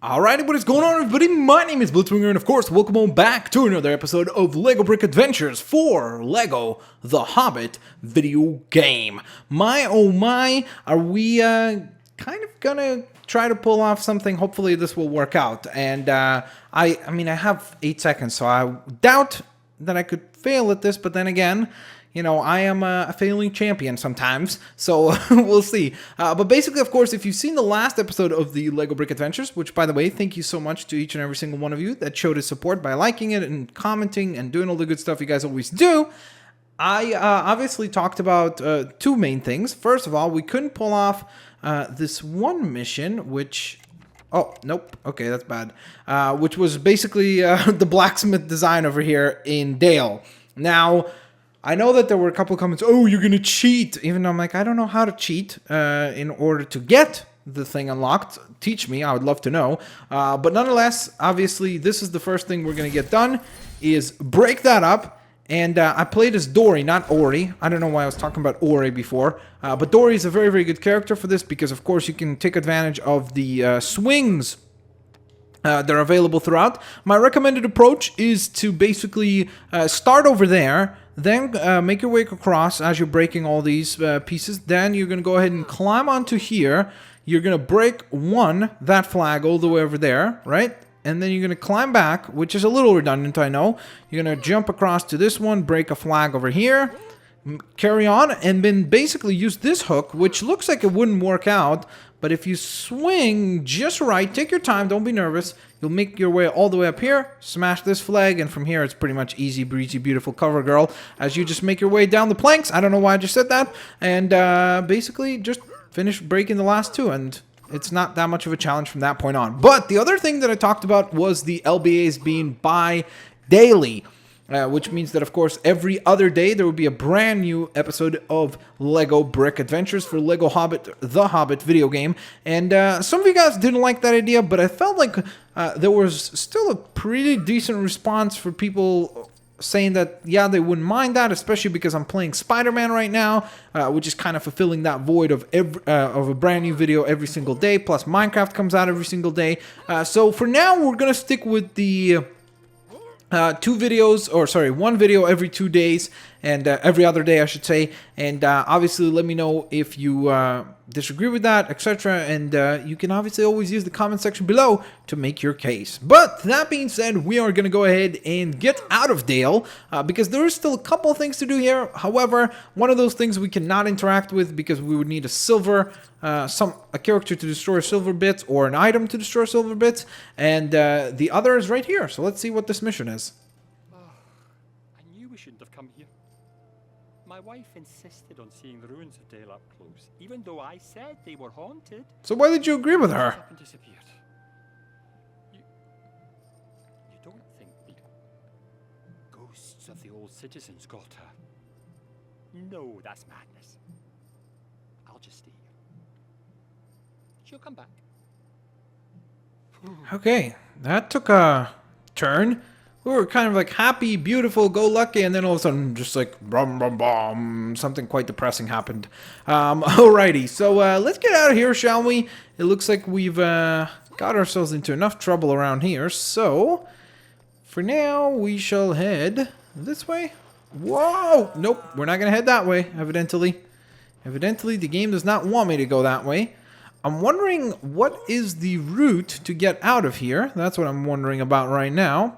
Alrighty, what is going on, everybody? My name is Blitzwinger, and of course, welcome on back to another episode of LEGO Brick Adventures for LEGO The Hobbit video game. My oh my, are we kind of gonna try to pull off something? Hopefully this will work out. And I mean, I have 8 seconds, so I doubt that I could fail at this, but then again, you know, I am a failing champion sometimes, so we'll see. But basically, of course, if you've seen the last episode of the LEGO Brick Adventures, which, by the way, thank you so much to each and every single one of you that showed his support by liking it and commenting and doing all the good stuff you guys always do, I obviously talked about two main things. First of all, we couldn't pull off this one mission, which... Oh, nope. Okay, that's bad. Which was basically the blacksmith design over here in Dale. Now... I know that there were a couple of comments, oh, you're going to cheat, even though I'm like, I don't know how to cheat in order to get the thing unlocked. Teach me, I would love to know. But nonetheless, obviously, this is the first thing we're going to get done, is break that up. And I played as Dory, not Ori. I don't know why I was talking about Ori before. But Dory is a very, very good character for this because, of course, you can take advantage of the swings that are available throughout. My recommended approach is to basically start over there, then make your way across as you're breaking all these pieces. Then you're going to go ahead and climb onto here. You're going to break that flag all the way over there, right? And then you're going to climb back, which is a little redundant, I know. You're going to jump across to this one, break a flag over here, carry on, and then basically use this hook, which looks like it wouldn't work out. But if you swing just right, take your time, don't be nervous, you'll make your way all the way up here, smash this flag, and from here it's pretty much easy, breezy, beautiful cover girl as you just make your way down the planks. I don't know why I just said that. And basically just finish breaking the last two, and it's not that much of a challenge from that point on. But the other thing that I talked about was the LBAs being bi-daily. Which means that, of course, every other day there will be a brand new episode of LEGO Brick Adventures for LEGO Hobbit, the Hobbit video game. And some of you guys didn't like that idea, but I felt like there was still a pretty decent response for people saying that, yeah, they wouldn't mind that, especially because I'm playing Spider-Man right now, which is kind of fulfilling that void of a brand new video every single day, plus Minecraft comes out every single day. So for now, we're going to stick with the... one video every 2 days, and every other day, I should say. And obviously, let me know if you disagree with that, etc. And you can obviously always use the comment section below to make your case. But that being said, we are going to go ahead and get out of Dale, because there is still a couple of things to do here. However, one of those things we cannot interact with because we would need a silver, a character to destroy silver bits or an item to destroy silver bits, and the other is right here. So let's see what this mission is. I knew we shouldn't have come here. My wife insisted on seeing the ruins of Dale up close, even though I said they were haunted. So why did you agree with her? Up and disappeared. You don't think the ghosts of the old citizens got her? No, that's madness. I'll just stay here. She'll come back. Okay, that took a turn. We were kind of like happy, beautiful, go lucky, and then all of a sudden, just like brum brum bum, something quite depressing happened. Alrighty, so let's get out of here, shall we? It looks like we've got ourselves into enough trouble around here. So for now, we shall head this way. Whoa! Nope, we're not gonna head that way. Evidently, the game does not want me to go that way. I'm wondering what is the route to get out of here. That's what I'm wondering about right now.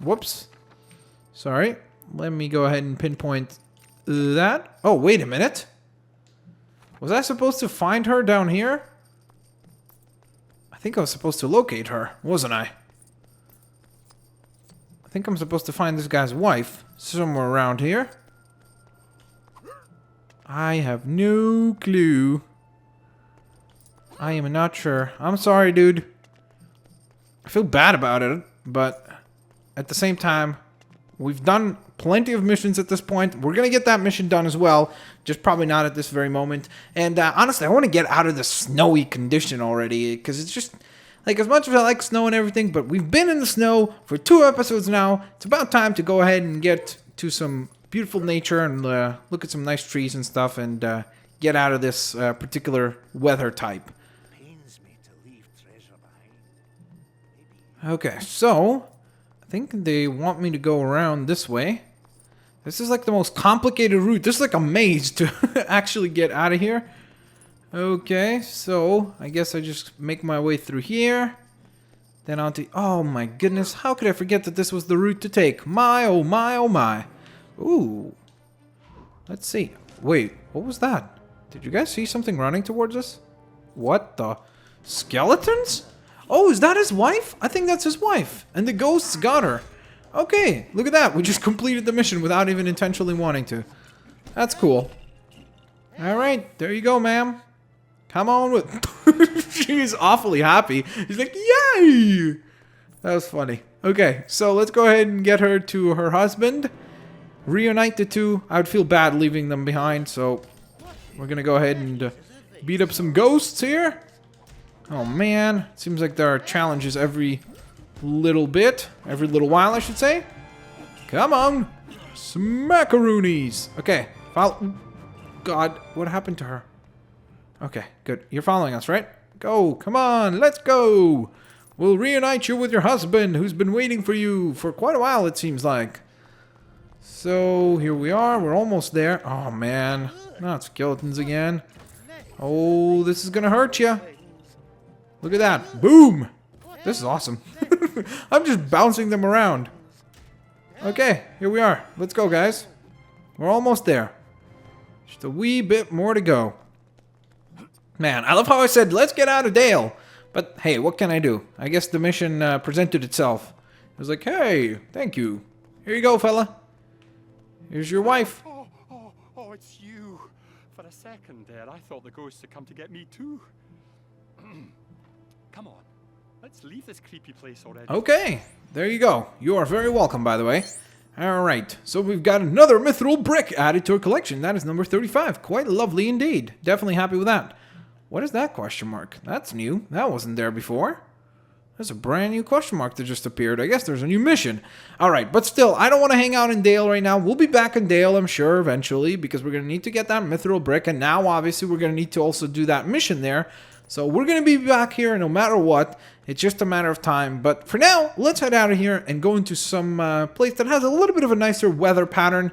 Whoops. Sorry. Let me go ahead and pinpoint that. Oh, wait a minute. Was I supposed to find her down here? I think I was supposed to locate her, wasn't I? I think I'm supposed to find this guy's wife somewhere around here. I have no clue. I am not sure. I'm sorry, dude. I feel bad about it, but at the same time, we've done plenty of missions at this point. We're going to get that mission done as well, just probably not at this very moment. And honestly, I want to get out of the snowy condition already, because it's just, like, as much as I like snow and everything, but we've been in the snow for 2 episodes now. It's about time to go ahead and get to some beautiful nature and look at some nice trees and stuff and get out of this particular weather type. Okay, so I think they want me to go around this way. This is like the most complicated route. This is like a maze to actually get out of here. Okay, so I guess I just make my way through here. Then onto... Oh my goodness, how could I forget that this was the route to take? My, oh my, oh my. Ooh. Let's see. Wait, what was that? Did you guys see something running towards us? What the... Skeletons? Oh, is that his wife? I think that's his wife. And the ghosts got her. Okay, look at that. We just completed the mission without even intentionally wanting to. That's cool. Alright, there you go, ma'am. Come on with... She's awfully happy. She's like, yay! That was funny. Okay, so let's go ahead and get her to her husband. Reunite the two. I would feel bad leaving them behind, so... We're gonna go ahead and beat up some ghosts here. Oh man, seems like there are challenges every little bit. Every little while, I should say. Come on! Smackaroonies! Okay, follow... God, what happened to her? Okay, good. You're following us, right? Go, come on, let's go! We'll reunite you with your husband, who's been waiting for you for quite a while, it seems like. So, here we are, we're almost there. Oh man, not skeletons again. Oh, this is gonna hurt you. Look at that, boom! This is awesome. I'm just bouncing them around. Okay, here we are. Let's go, guys. We're almost there. Just a wee bit more to go. Man, I love how I said, let's get out of Dale. But hey, what can I do? I guess the mission presented itself. It was like, hey, thank you. Here you go, fella. Here's your wife. Oh, it's you. For a second there, I thought the ghosts had come to get me too. Come on, let's leave this creepy place already. Okay, there you go. You are very welcome, by the way. Alright, so we've got another mithril brick added to our collection. That is number 35. Quite lovely indeed. Definitely happy with that. What is that question mark? That's new. That wasn't there before. There's a brand new question mark that just appeared. I guess there's a new mission. Alright, but still, I don't want to hang out in Dale right now. We'll be back in Dale, I'm sure, eventually, because we're going to need to get that mithril brick, and now, obviously, we're going to need to also do that mission there. So we're going to be back here no matter what. It's just a matter of time. But for now, let's head out of here and go into some place that has a little bit of a nicer weather pattern,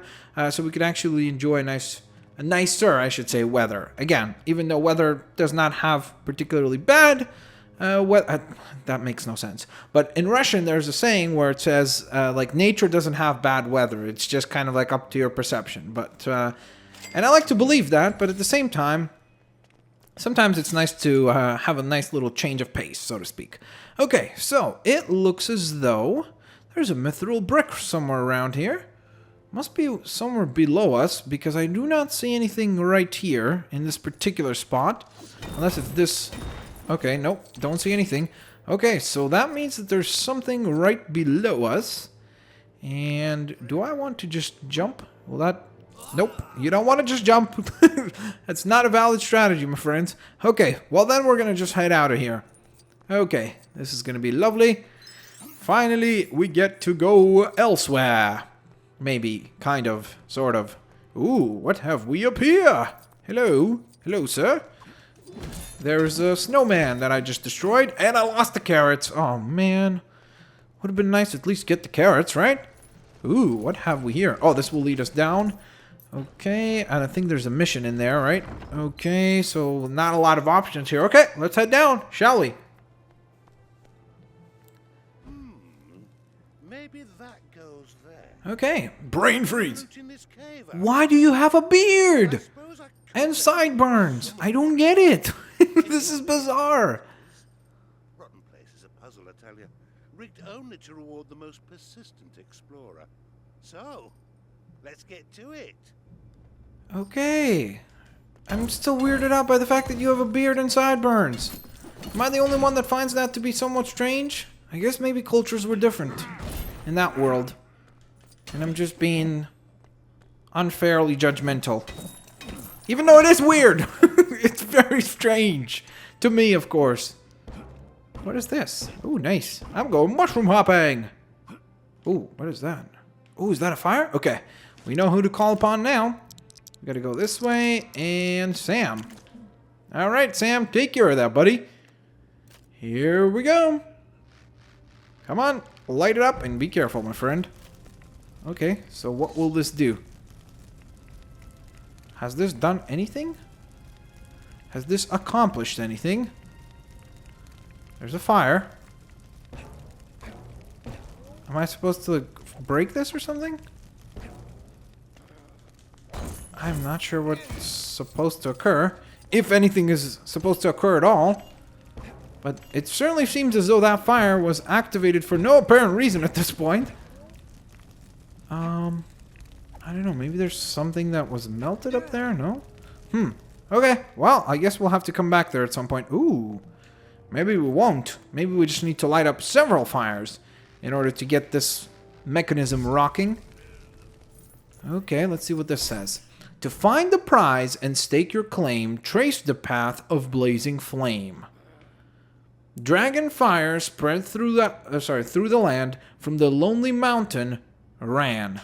so we can actually enjoy a nicer, I should say, weather. Again, even though weather does not have particularly bad weather, that makes no sense. But in Russian, there's a saying where it says, like, nature doesn't have bad weather. It's just kind of like up to your perception. But and I like to believe that, but at the same time, sometimes it's nice to have a nice little change of pace, so to speak. Okay, so it looks as though there's a mithril brick somewhere around here. Must be somewhere below us, because I do not see anything right here in this particular spot. Unless it's this... Okay, nope, don't see anything. Okay, so that means that there's something right below us. And do I want to just jump? Will that... Nope, you don't want to just jump. That's not a valid strategy, my friends. Okay, well then we're going to just head out of here. Okay, this is going to be lovely. Finally, we get to go elsewhere. Maybe, kind of, sort of. Ooh, what have we up here? Hello, hello, sir. There's a snowman that I just destroyed, and I lost the carrots. Oh, man. Would have been nice to at least get the carrots, right? Ooh, what have we here? Oh, this will lead us down. Okay, and I think there's a mission in there, right? Okay, so not a lot of options here. Okay, let's head down, shall we? Maybe that goes there. Okay, brain freeze. Why do you have a beard? And sideburns? I don't get it. This is bizarre. Rotten place is a puzzle, I tell you. Rigged only to reward the most persistent explorer. So, let's get to it. Okay. I'm still weirded out by the fact that you have a beard and sideburns. Am I the only one that finds that to be somewhat strange? I guess maybe cultures were different in that world. And I'm just being unfairly judgmental. Even though it is weird. It's very strange. To me, of course. What is this? Ooh, nice. I'm going mushroom hopping. Ooh, what is that? Ooh, is that a fire? Okay. We know who to call upon now. We gotta go this way. And Sam. Alright, Sam. Take care of that, buddy. Here we go. Come on, light it up and be careful, my friend. Okay, so what will this do? Has this done anything? Has this accomplished anything? There's a fire. Am I supposed to break this or something? I'm not sure what's supposed to occur. If anything is supposed to occur at all. But it certainly seems as though that fire was activated for no apparent reason at this point. I don't know. Maybe there's something that was melted up there? No? Okay. Well, I guess we'll have to come back there at some point. Ooh. Maybe we won't. Maybe we just need to light up several fires in order to get this mechanism rocking. Okay, let's see what this says. To find the prize and stake your claim, trace the path of blazing flame. Dragon fire spread through the land from the lonely mountain ran.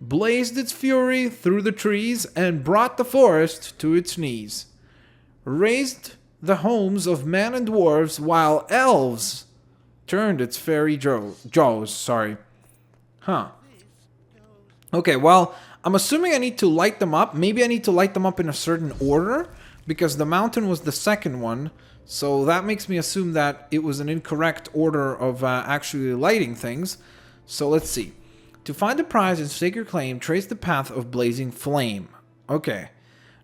Blazed its fury through the trees and brought the forest to its knees. Raised the homes of men and dwarves while elves turned its fairy jaws. Huh. Okay, well, I'm assuming I need to light them up. Maybe I need to light them up in a certain order because the mountain was the second one. So that makes me assume that it was an incorrect order of actually lighting things. So let's see. To find the prize and stake your claim, trace the path of blazing flame. Okay.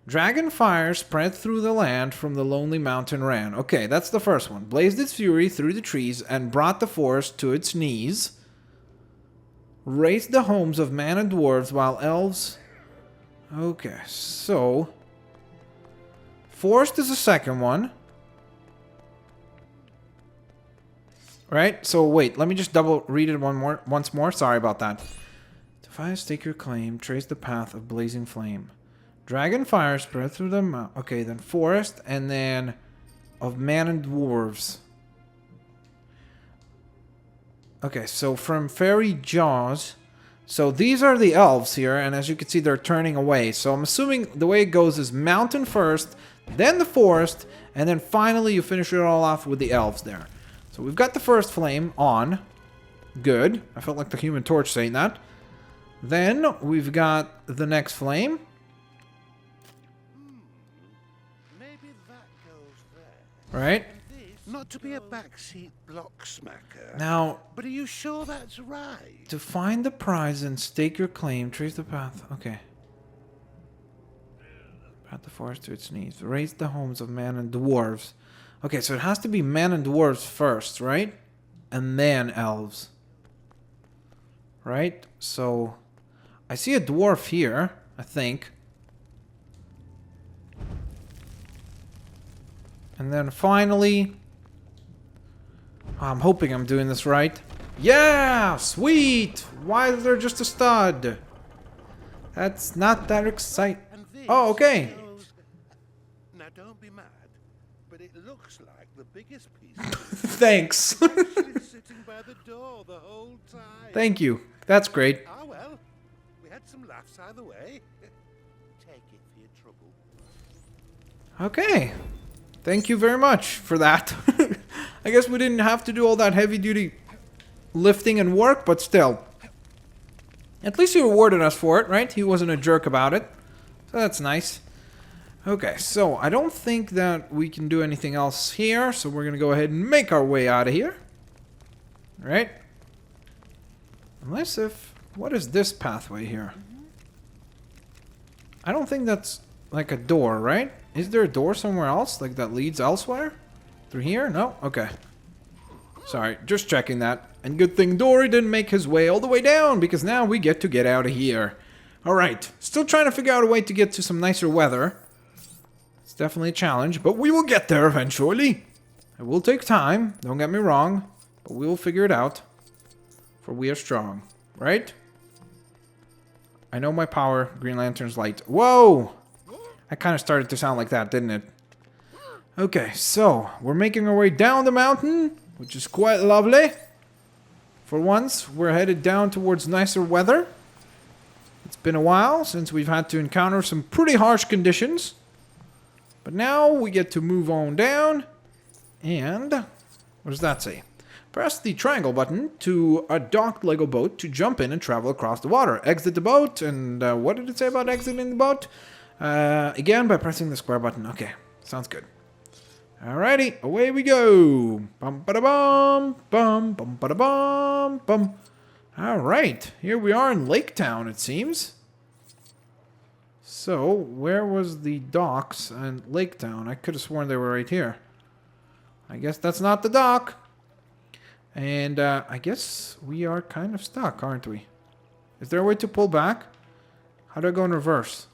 Dragon fire spread through the land from the lonely mountain ran. Okay, that's the first one. Blazed its fury through the trees and brought the forest to its knees. Raised the homes of men and dwarves while elves... Okay, so... Forest is the second one. Right? So wait, let me just double read it once more. Sorry about that. To find stake your claim, trace the path of blazing flame. Dragon fire spread through the mountain. Okay, then forest, and then of man and dwarves. Okay, so from fairy jaws. So these are the elves here, and as you can see, they're turning away. So I'm assuming the way it goes is mountain first, then the forest, and then finally you finish it all off with the elves there. So we've got the first flame on. Good. I felt like the Human Torch saying that. Then we've got the next flame. Maybe that goes there. Right? Not to be a backseat block smacker. Now, But are you sure that's right? to find the prize and stake your claim, trace the path. Okay. Path the forest to its knees. Raise the homes of men and dwarves. Okay, so it has to be men and dwarves first, right? And then elves. Right? So, I see a dwarf here, I think. And then finally... I'm hoping I'm doing this right. Yeah! Sweet! Why is there just a stud? That's not that exciting. Oh, okay. Now don't be mad, but it looks like the biggest piece Thanks. is sitting by the door the whole time. Thank you. That's great. Ah well, we had some laughs either way. Take it for your trouble. Okay. Thank you very much for that. I guess we didn't have to do all that heavy-duty lifting and work, but still. At least he rewarded us for it, right? He wasn't a jerk about it. So that's nice. Okay, so I don't think that we can do anything else here, so we're going to go ahead and make our way out of here. Right? Unless if... What is this pathway here? I don't think that's like a door, right? Is there a door somewhere else, like that leads elsewhere? Through here? No? Okay. Sorry, just checking that. And good thing Dory didn't make his way all the way down, because now we get to get out of here. Alright, still trying to figure out a way to get to some nicer weather. It's definitely a challenge, but we will get there eventually. It will take time, don't get me wrong, but we will figure it out. For we are strong, right? I know my power, Green Lantern's light. Whoa! That kind of started to sound like that, didn't it? Okay, so we're making our way down the mountain, which is quite lovely. For once, we're headed down towards nicer weather. It's been a while since we've had to encounter some pretty harsh conditions. But now we get to move on down. And what does that say? Press the triangle button to a docked Lego boat to jump in and travel across the water. Exit the boat, and what did it say about exiting the boat? Again, by pressing the square button. Okay, sounds good. Alrighty, away we go. Bum ba da bum, bum ba da bum, bum. Alright, here we are in Lake Town, it seems. So, where was the docks and Lake Town? I could have sworn they were right here. I guess that's not the dock. And I guess we are kind of stuck, aren't we? Is there a way to pull back? How do I go in reverse?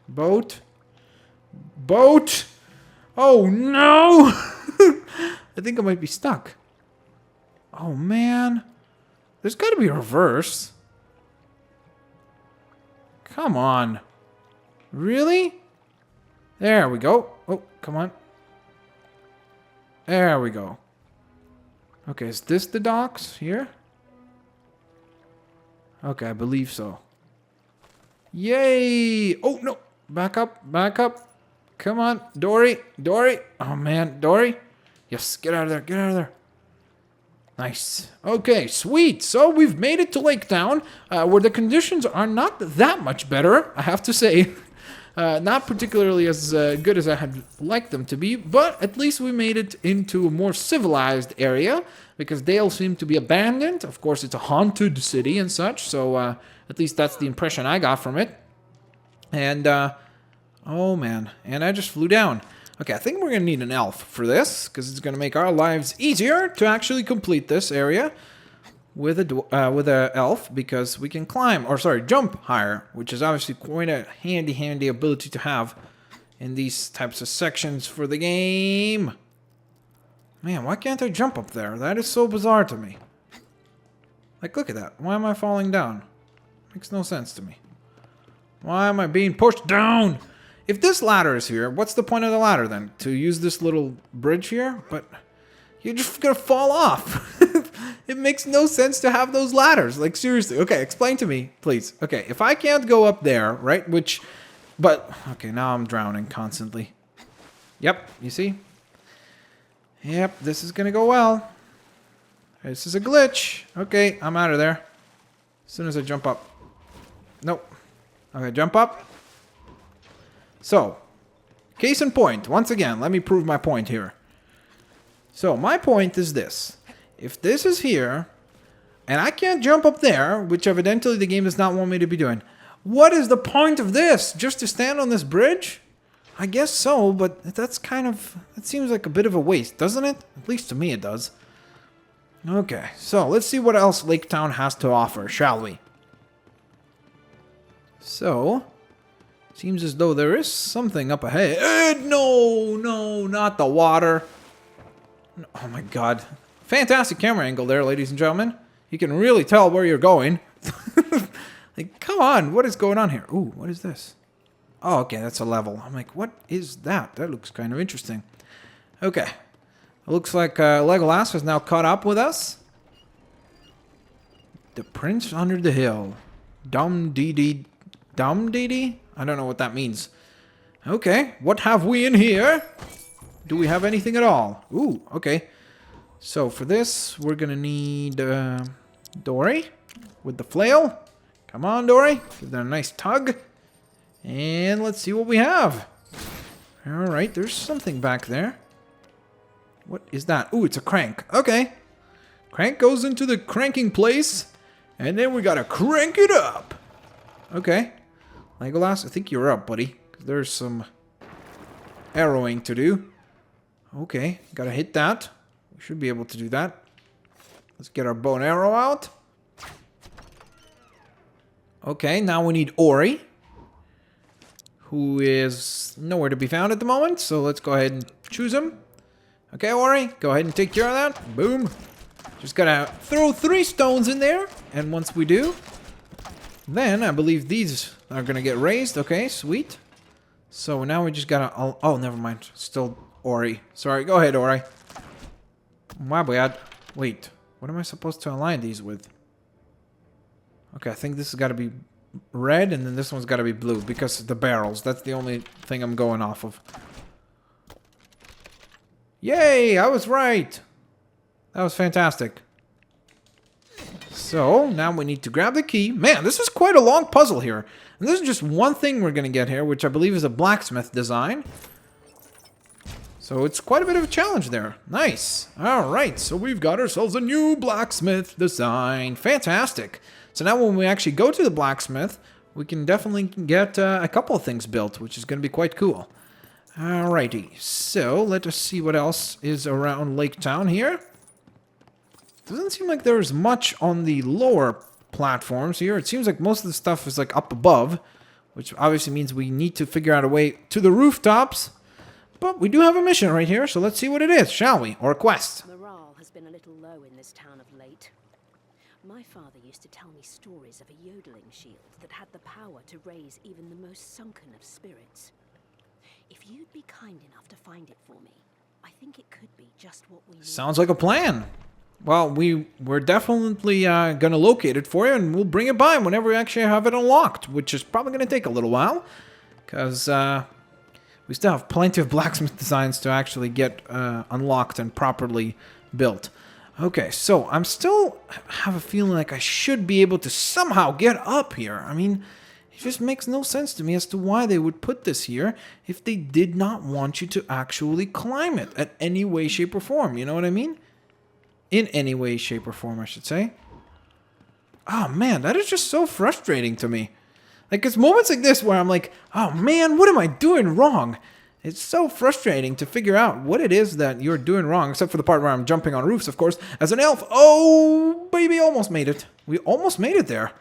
Boat. Boat! Oh no! I think I might be stuck. Oh man. There's got to be a reverse. Come on. Really? There we go. Oh, come on. There we go. Okay, is this the docks here? Okay, I believe so. Yay! Oh, no. Back up, back up. Come on, Dory, Dory. Oh, man, Dory. Yes, get out of there, get out of there. Nice. Okay, sweet. So we've made it to Lake Town, where the conditions are not that much better, I have to say. Not particularly as good as I had liked them to be, but at least we made it into a more civilized area, because Dale seemed to be abandoned. Of course, it's a haunted city and such, so at least that's the impression I got from it. And, oh man, and I just flew down. Okay, I think we're going to need an elf for this, because it's going to make our lives easier to actually complete this area with a elf, because we can climb, or sorry, jump higher, which is obviously quite a handy ability to have in these types of sections for the game. Man, why can't I jump up there? That is so bizarre to me. Like, look at that. Why am I falling down? Makes no sense to me. Why am I being pushed down? If this ladder is here, what's the point of the ladder then? To use this little bridge here? But you're just gonna fall off. It makes no sense to have those ladders. Like, seriously. Okay, explain to me, please. Okay, if I can't go up there, right? But, okay, now I'm drowning constantly. Yep, you see? Yep, this is gonna go well. This is a glitch. Okay, I'm out of there. As soon as I jump up. Nope. Okay, jump up. So, case in point. Once again, let me prove my point here. So, my point is this. If this is here, and I can't jump up there, which evidently the game does not want me to be doing, what is the point of this? Just to stand on this bridge? I guess so, but that's kind of... It seems like a bit of a waste, doesn't it? At least to me it does. Okay, so let's see what else Lake Town has to offer, shall we? So, seems as though there is something up ahead. No, not the water. Oh my god. Fantastic camera angle there, ladies and gentlemen. You can really tell where you're going. Like, come on, what is going on here? Ooh, what is this? Oh, okay, that's a level. I'm like, what is that? That looks kind of interesting. Okay. It looks like Legolas has now caught up with us. The Prince Under the Hill. Dum-dee-dee. Dum-dee-dee? I don't know what that means. Okay, what have we in here? Do we have anything at all? Ooh, okay. So for this, we're gonna need Dory with the flail. Come on, Dory. Give that a nice tug. And let's see what we have. Alright, there's something back there. What is that? Ooh, it's a crank. Okay. Crank goes into the cranking place. And then we gotta crank it up. Okay. Legolas, I think you're up, buddy. There's some arrowing to do. Okay, gotta hit that. We should be able to do that. Let's get our bow and arrow out. Okay, now we need Ori, who is nowhere to be found at the moment. So let's go ahead and choose him. Okay, Ori, go ahead and take care of that. Boom. Just gotta throw 3 stones in there. And once we do, then I believe these are gonna get raised. Okay, sweet. So now we just gotta... Oh, never mind. Still Ori. Sorry, go ahead, Ori. My bad. Wait, what am I supposed to align these with? Okay, I think this has got to be red, and then this one's got to be blue, because the barrels. That's the only thing I'm going off of. Yay, I was right. That was fantastic. So, now we need to grab the key. Man, this is quite a long puzzle here. And this is just one thing we're going to get here, which I believe is a blacksmith design. So it's quite a bit of a challenge there. Nice. Alright, so we've got ourselves a new blacksmith design. Fantastic. So now when we actually go to the blacksmith, we can definitely get a couple of things built, which is going to be quite cool. Alrighty, so let us see what else is around Lake Town here. Doesn't seem like there's much on the lower platforms here. It seems like most of the stuff is like up above, which obviously means we need to figure out a way to the rooftops. But we do have a mission right here, so let's see what it is, shall we? Or a quest. Morale has been a little low in this town of late. My father used to tell me stories of a yodeling shield that had the power to raise even the most sunken of spirits. If you'd be kind enough to find it for me, I think it could be just what we need. Sounds like a plan. Well, we're definitely going to locate it for you, and we'll bring it by whenever we actually have it unlocked, which is probably going to take a little while, because we still have plenty of blacksmith designs to actually get unlocked and properly built. Okay, so I'm still have a feeling like I should be able to somehow get up here. I mean, it just makes no sense to me as to why they would put this here if they did not want you to actually climb it at any way, shape, or form. You know what I mean? In any way, shape, or form, I should say. Oh, man, that is just so frustrating to me. Like, it's moments like this where I'm like, oh, man, what am I doing wrong? It's so frustrating to figure out what it is that you're doing wrong, except for the part where I'm jumping on roofs, of course, as an elf. Oh, baby, almost made it. We almost made it there.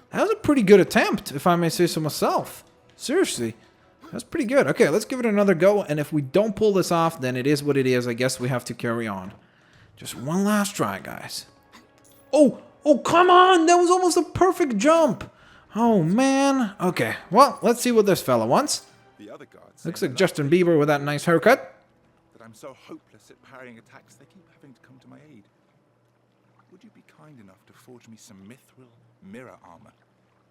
That was a pretty good attempt, if I may say so myself. Seriously. That's pretty good. Okay, let's give it another go, and if we don't pull this off, then it is what it is. I guess we have to carry on. Just one last try, guys. Oh, come on! That was almost a perfect jump! Oh, man. Okay, well, let's see what this fella wants. The other guards Looks like Justin Bieber with that nice haircut. that I'm so hopeless at parrying attacks, they keep having to come to my aid. Would you be kind enough to forge me some mithril mirror armor?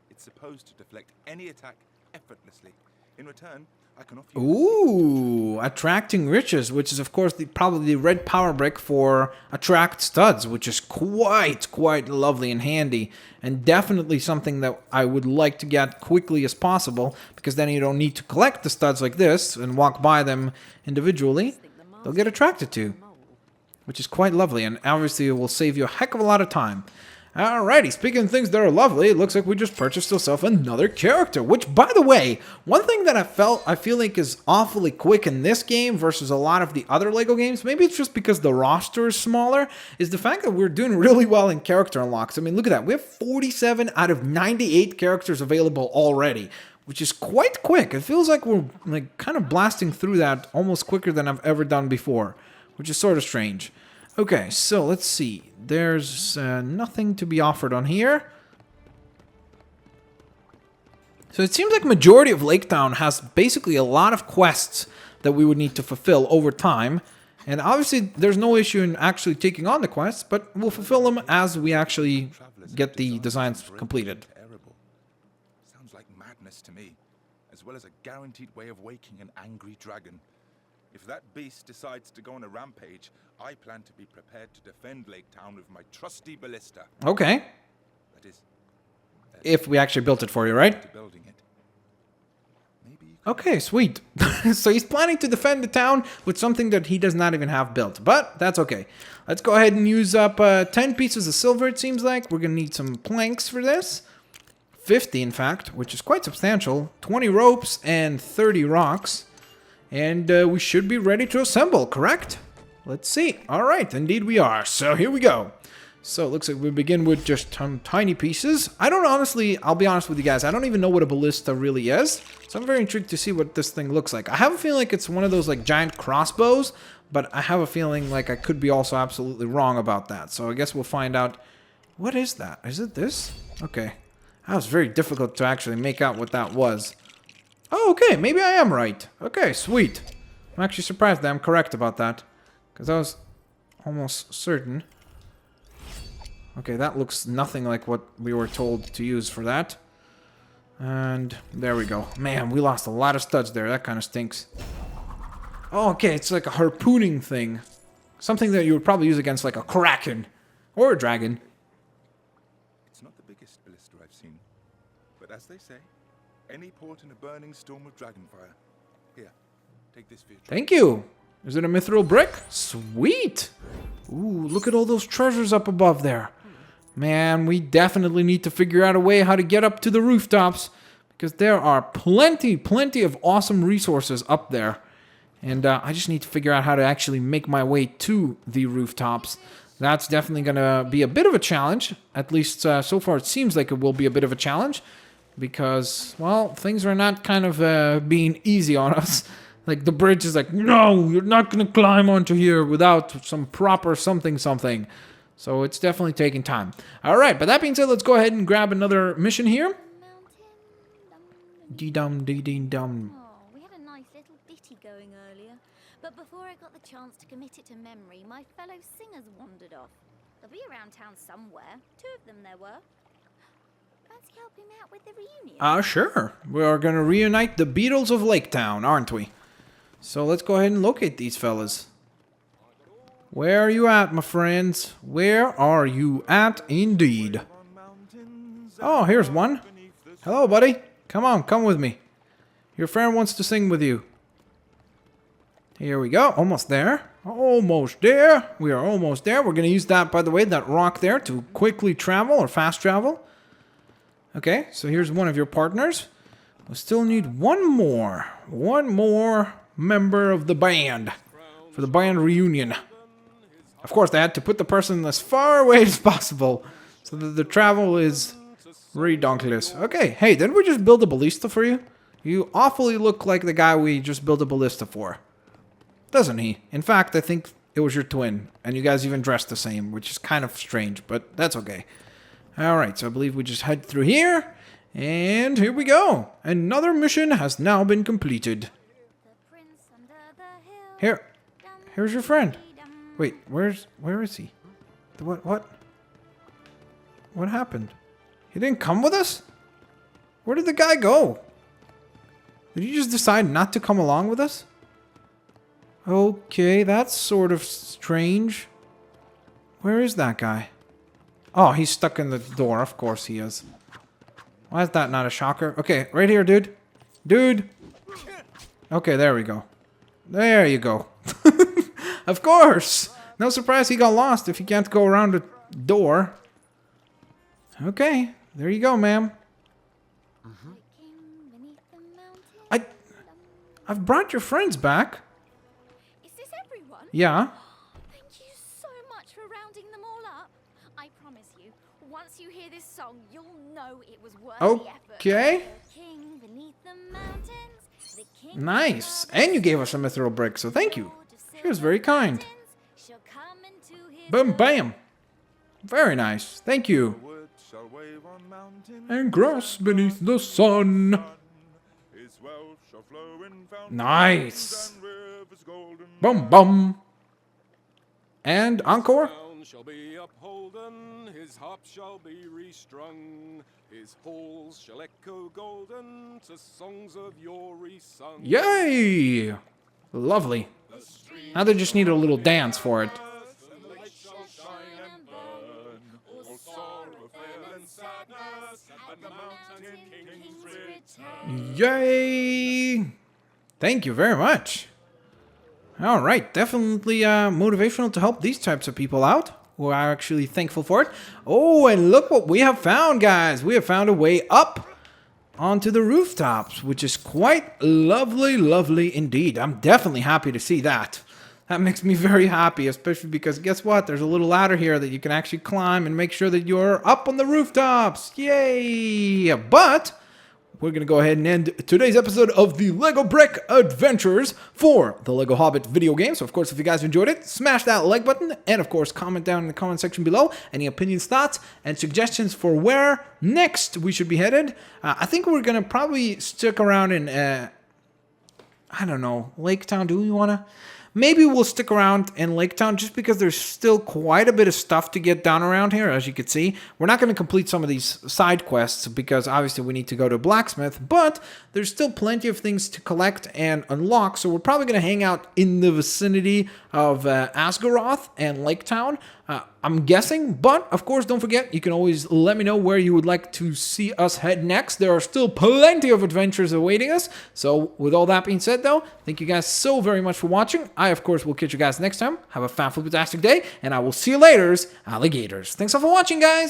It's supposed to deflect any attack effortlessly. In return, I can offer you... Ooh, attracting riches, which is of course probably the red power brick for attract studs, which is quite lovely and handy, and definitely something that I would like to get quickly as possible, because then you don't need to collect the studs like this and walk by them individually. They'll get attracted to, which is quite lovely, and obviously it will save you a heck of a lot of time. Alrighty, speaking of things that are lovely, it looks like we just purchased ourselves another character, which, by the way, one thing that I feel like is awfully quick in this game versus a lot of the other LEGO games, maybe it's just because the roster is smaller, is the fact that we're doing really well in character unlocks. I mean, look at that. We have 47 out of 98 characters available already, which is quite quick. It feels like we're like kind of blasting through that almost quicker than I've ever done before, which is sort of strange. Okay, so let's see. There's nothing to be offered on here. So it seems like majority of Lake Town has basically a lot of quests that we would need to fulfill over time. And obviously there's no issue in actually taking on the quests, but we'll fulfill them as we actually get the designs completed. Sounds like madness to me, as well as a guaranteed way of waking an angry dragon. If that beast decides to go on a rampage, I plan to be prepared to defend Lake Town with my trusty ballista. Okay. That is, If we actually built it for you, right? to building it. Maybe you could... Okay, sweet. So he's planning to defend the town with something that he does not even have built, but that's okay. Let's go ahead and use up 10 pieces of silver, it seems like. We're going to need some planks for this. 50, in fact, which is quite substantial. 20 ropes and 30 rocks. And we should be ready to assemble, correct? Let's see. All right, indeed we are. So here we go. So it looks like we begin with just tiny pieces. I'll be honest with you guys, I don't even know what a ballista really is. So I'm very intrigued to see what this thing looks like. I have a feeling like it's one of those like giant crossbows, but I have a feeling like I could be also absolutely wrong about that. So I guess we'll find out. What is that? Is it this? Okay. That was very difficult to actually make out what that was. Oh, okay, maybe I am right. Okay, sweet. I'm actually surprised that I'm correct about that, because I was almost certain. Okay, that looks nothing like what we were told to use for that. And there we go. Man, we lost a lot of studs there. That kind of stinks. Oh, okay, it's like a harpooning thing. Something that you would probably use against like a kraken or a dragon. It's not the biggest ballista I've seen, but as they say, any port in a burning storm of dragonfire. Here, take this for your trip. Thank you. Is it a mithril brick? Sweet. Ooh, look at all those treasures up above there. Man, we definitely need to figure out a way how to get up to the rooftops, because there are plenty of awesome resources up there. And I just need to figure out how to actually make my way to the rooftops. That's definitely going to be a bit of a challenge. At least so far it seems like it will be a bit of a challenge. Because, well, things are not kind of being easy on us. Like, the bridge is like, no, you're not going to climb onto here without some proper something. So it's definitely taking time. All right, but that being said, let's go ahead and grab another mission here. Dee-dum, dee-dee-dum. Oh, we had a nice little ditty going earlier, but before I got the chance to commit it to memory, my fellow singers wandered off. They'll be around town somewhere. 2 of them there were. Fancy helping out with the reunion? Sure. We are going to reunite the Beatles of Laketown, aren't we? So let's go ahead and locate these fellas. Where are you at, my friends? Where are you at, indeed? Oh, here's one. Hello, buddy. Come on, come with me. Your friend wants to sing with you. Here we go. Almost there. Almost there. We are almost there. We're going to use that, by the way, that rock there to quickly travel or fast travel. Okay, so here's one of your partners. We still need one more member of the band for the band reunion. Of course, they had to put the person as far away as possible so that the travel is ridiculous. Okay, hey, didn't we just build a ballista for you? You awfully look like the guy we just built a ballista for. Doesn't he? In fact, I think it was your twin, and you guys even dressed the same, which is kind of strange, but that's okay. Alright, so I believe we just head through here, and here we go. Another mission has now been completed. Here's your friend. Wait, where is he? What happened? He didn't come with us? Where did the guy go? Did he just decide not to come along with us? Okay, that's sort of strange. Where is that guy? Oh, he's stuck in the door. Of course he is. Why is that not a shocker? Okay, right here, dude. Dude. Okay, there we go. There you go. Of course. No surprise he got lost if he can't go around the door. Okay, there you go, ma'am. I've brought your friends back. Is this everyone? Yeah. Thank you so much for rounding them all up. I promise you, once you hear this song, you'll know it was worth the effort. Okay. The king beneath the mountains, the king Nice. And you gave us a mithril brick, so thank you. She was very kind. Boom, bam. Very nice. Thank you. And grass beneath the sun. Nice. Bum bum. And encore. Shall be upholden, his harp shall be restrung, his halls shall echo golden to songs of your resung. Yay! Lovely. Now they just need a little dance for it. Yay! Thank you very much. Alright, definitely motivational to help these types of people out who are actually thankful for it. Oh, and look what we have found, guys. We have found a way up onto the rooftops, which is quite lovely indeed. I'm definitely happy to see that. That makes me very happy, especially because guess what? There's a little ladder here that you can actually climb and make sure that you're up on the rooftops. Yay! But we're going to go ahead and end today's episode of the Lego Brick Adventures for the Lego Hobbit video game. So, of course, if you guys enjoyed it, smash that like button. And, of course, comment down in the comment section below any opinions, thoughts, and suggestions for where next we should be headed. I think we're going to probably stick around in, I don't know, Lake Town. Do we want to? maybe we'll stick around in Lake Town just because there's still quite a bit of stuff to get done around here, as you can see. We're not going to complete some of these side quests because obviously we need to go to a blacksmith, but there's still plenty of things to collect and unlock, so we're probably going to hang out in the vicinity of Asgaroth and Lake Town. I'm guessing, but of course, don't forget, you can always let me know where you would like to see us head next. There are still plenty of adventures awaiting us. So with all that being said, though, thank you guys so very much for watching. I, of course, will catch you guys next time. Have a fantastic day, and I will see you later, alligators. Thanks all for watching, guys.